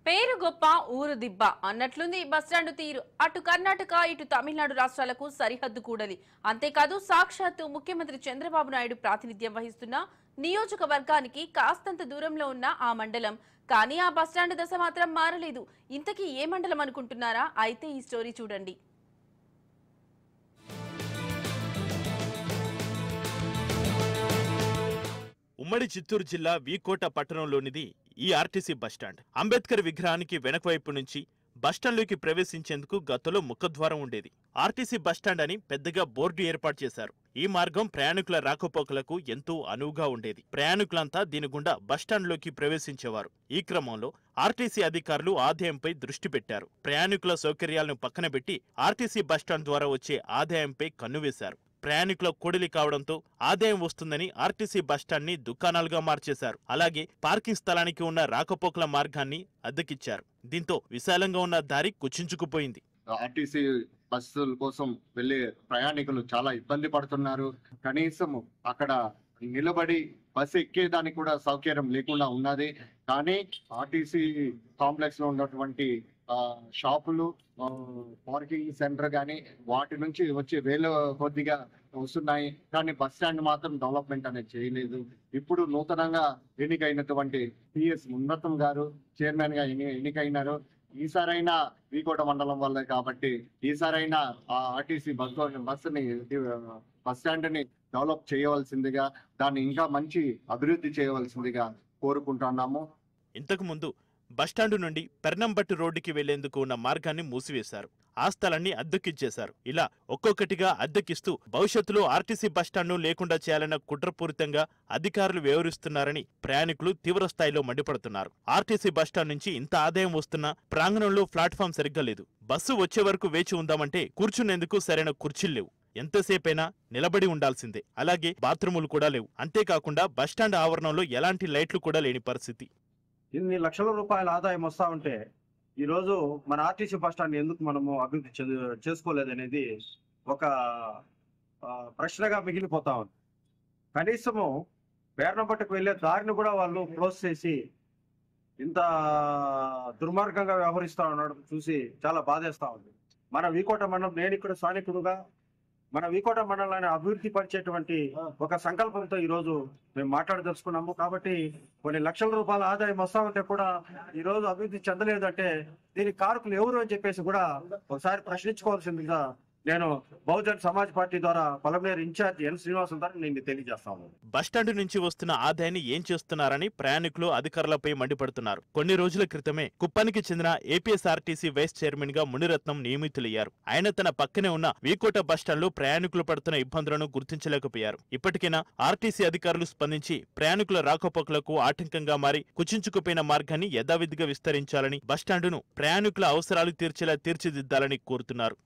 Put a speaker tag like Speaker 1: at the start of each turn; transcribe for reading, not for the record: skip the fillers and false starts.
Speaker 1: పేరు గొప్ప ఊరు దిబ్బ అన్నట్లుంది బస్టాండ్ తీరు. అటు కర్ణాటక ఇటు తమిళనాడు రాష్ట్రాలకు సరిహద్దు కూడలి. అంతేకాదు సాక్షాత్తు ముఖ్యమంత్రి చంద్రబాబు నాయుడు ప్రాతినిధ్యం వహిస్తున్న నియోజకవర్గానికి కాస్తంత దూరంలో ఉన్న ఆ మండలం. కానీ ఆ బస్టాండ్ దశ మాత్రం మారలేదు. ఇంతకీ ఏ మండలం అనుకుంటున్నారా? అయితే ఈ స్టోరీ చూడండి.
Speaker 2: ఉమ్మడి చిత్తూరు జిల్లా వీకోట పట్టణంలోనిది ఈ ఆర్టీసీ బస్టాండ్. అంబేద్కర్ విగ్రహానికి వెనకవైపు నుంచి బస్టాండ్లోకి ప్రవేశించేందుకు గతంలో ముఖద్వారం ఉండేది. ఆర్టీసీ బస్టాండ్ అని పెద్దగా బోర్డు ఏర్పాటు చేశారు. ఈ మార్గం ప్రయాణికుల రాకపోకలకు ఎంతో అనువుగా ఉండేది. ప్రయాణికులంతా దీని గుండా బస్టాండ్లోకి ప్రవేశించేవారు. ఈ క్రమంలో ఆర్టీసీ అధికారులు ఆదాయంపై దృష్టి పెట్టారు. ప్రయాణికుల సౌకర్యాలను పక్కన పెట్టి ఆర్టీసీ బస్టాండ్ ద్వారా వచ్చే ఆదాయంపై కన్నువేశారు. ప్రయాణికుల కూడలి కావడంతో ఆదాయం వస్తుందని ఆర్టీసీ బస్టాండ్ ని దుకాణాలుగా మార్చేశారు. అలాగే పార్కింగ్ స్థలానికి ఉన్న రాకపోకల మార్గాన్ని అద్దెకిచ్చారు. దీంతో విశాలంగా ఉన్న దారి కుచించుకుపోయింది.
Speaker 3: ఆర్టీసీ బస్సుల కోసం వెళ్లే ప్రయాణికులు చాలా ఇబ్బంది పడుతున్నారు. కనీసం అక్కడ నిలబడి బస్సు ఎక్కేదానికి కూడా సౌకర్యం లేకుండా ఉన్నది. కానీ ఆర్టీసీ కాంప్లెక్స్ లో ఉన్నటువంటి షాపులు, పార్కింగ్ సెంటర్ కానీ వాటి నుంచి వచ్చే వేల కొద్దిగా వస్తున్నాయి. కానీ బస్ స్టాండ్ మాత్రం డెవలప్మెంట్ అనేది చేయలేదు. ఇప్పుడు నూతనంగా ఎన్నికైనటువంటి పిఎస్ మున్నతం గారు చైర్మన్ గా ఎన్నికైనారు. ఈసారైనా వీకోట మండలం వల్లే కాబట్టి ఈసారైనా ఆ ఆర్టీసీ బస్సుని బస్ స్టాండ్ ని డెవలప్ చేయవలసిందిగా, దాన్ని ఇంకా మంచి అభివృద్ధి చేయవలసిందిగా కోరుకుంటున్నాము.
Speaker 2: ఇంతకు ముందు బస్టాండు నుండి పెర్నంబట్టు రోడ్డుకి వెళ్లేందుకు ఉన్న మార్గాన్ని మూసివేశారు. ఆ స్థలాన్ని అద్దెకిచ్చేశారు. ఇలా ఒక్కొక్కటిగా అద్దెకిస్తూ భవిష్యత్తులో ఆర్టీసీ బస్టాండ్ను లేకుండా చేయాలన్న కుట్రపూరితంగా అధికారులు వ్యవహరిస్తున్నారని ప్రయాణికులు తీవ్రస్థాయిలో మండిపడుతున్నారు. ఆర్టీసీ బస్టాండ్ నుంచి ఇంత ఆదాయం వస్తున్నా ప్రాంగణంలో ప్లాట్ఫామ్ సరిగ్గా లేదు. బస్సు వచ్చే వరకు వేచి ఉందామంటే కూర్చునేందుకు సరైన కుర్చీలు లేవు. ఎంతసేపైనా నిలబడి ఉండాల్సిందే. అలాగే బాత్రూములు కూడా లేవు. అంతేకాకుండా బస్టాండ్ ఆవరణంలో ఎలాంటి లైట్లు కూడా లేని పరిస్థితి.
Speaker 4: ఇన్ని లక్షల రూపాయల ఆదాయం వస్తా ఉంటే ఈరోజు మన ఆర్టీసీ బస్ స్టాండ్ ఎందుకు మనము అభివృద్ధి చేసుకోలేదనేది ఒక ప్రశ్నగా మిగిలిపోతా ఉంది. కనీసము పేర్నపట్టుకు వెళ్ళే దారిని కూడా వాళ్ళు క్లోజ్ చేసి ఇంత దుర్మార్గంగా వ్యవహరిస్తా ఉండడం చూసి చాలా బాధేస్తా ఉంది. మన వీకోట మండలం, నేను ఇక్కడ స్థానికుడుగా మన వీకోట మండలాన్ని అభివృద్ధి పరిచేటువంటి ఒక సంకల్పంతో ఈరోజు మేము మాట్లాడదలుచుకున్నాము. కాబట్టి కొన్ని లక్షల రూపాయల ఆదాయం వస్తా ఉంటే కూడా ఈరోజు అభివృద్ధి చెందలేదంటే దీనికి కారకులు ఎవరు అని చెప్పేసి కూడా ఒకసారి ప్రశ్నించుకోవాల్సిందిగా నేను బహుజన్ సమాజ్ పార్టీ ద్వారా పలమనేరు ఇన్ఛార్జ్ ఎన్ శ్రీనివాసం ద్వారా నేను తెలియజేస్తాను.
Speaker 2: బస్టాండ్ నుంచి వస్తున్న ఆదాయాన్ని ఏం చేస్తున్నారని ప్రయాణికులు అధికారులపై మండిపడుతున్నారు. కొన్ని రోజుల క్రితమే కుప్పానికి చెందిన ఏపీఎస్ఆర్టీసీ వైస్ చైర్మన్ గా మునిరత్నం నియమితులయ్యారు. ఆయన తన పక్కనే ఉన్న వీకోట బస్టాండ్ లో ప్రయాణికులు పడుతున్న ఇబ్బందులను గుర్తించలేకపోయారు. ఇప్పటికైనా ఆర్టీసీ అధికారులు స్పందించి ప్రయాణికుల రాకపోకలకు ఆటంకంగా మారి కుచించుకుపోయిన మార్గాన్ని యథావిధిగా విస్తరించాలని, బస్టాండును ప్రయాణికుల అవసరాలు తీర్చేలా తీర్చిదిద్దాలని కోరుతున్నారు.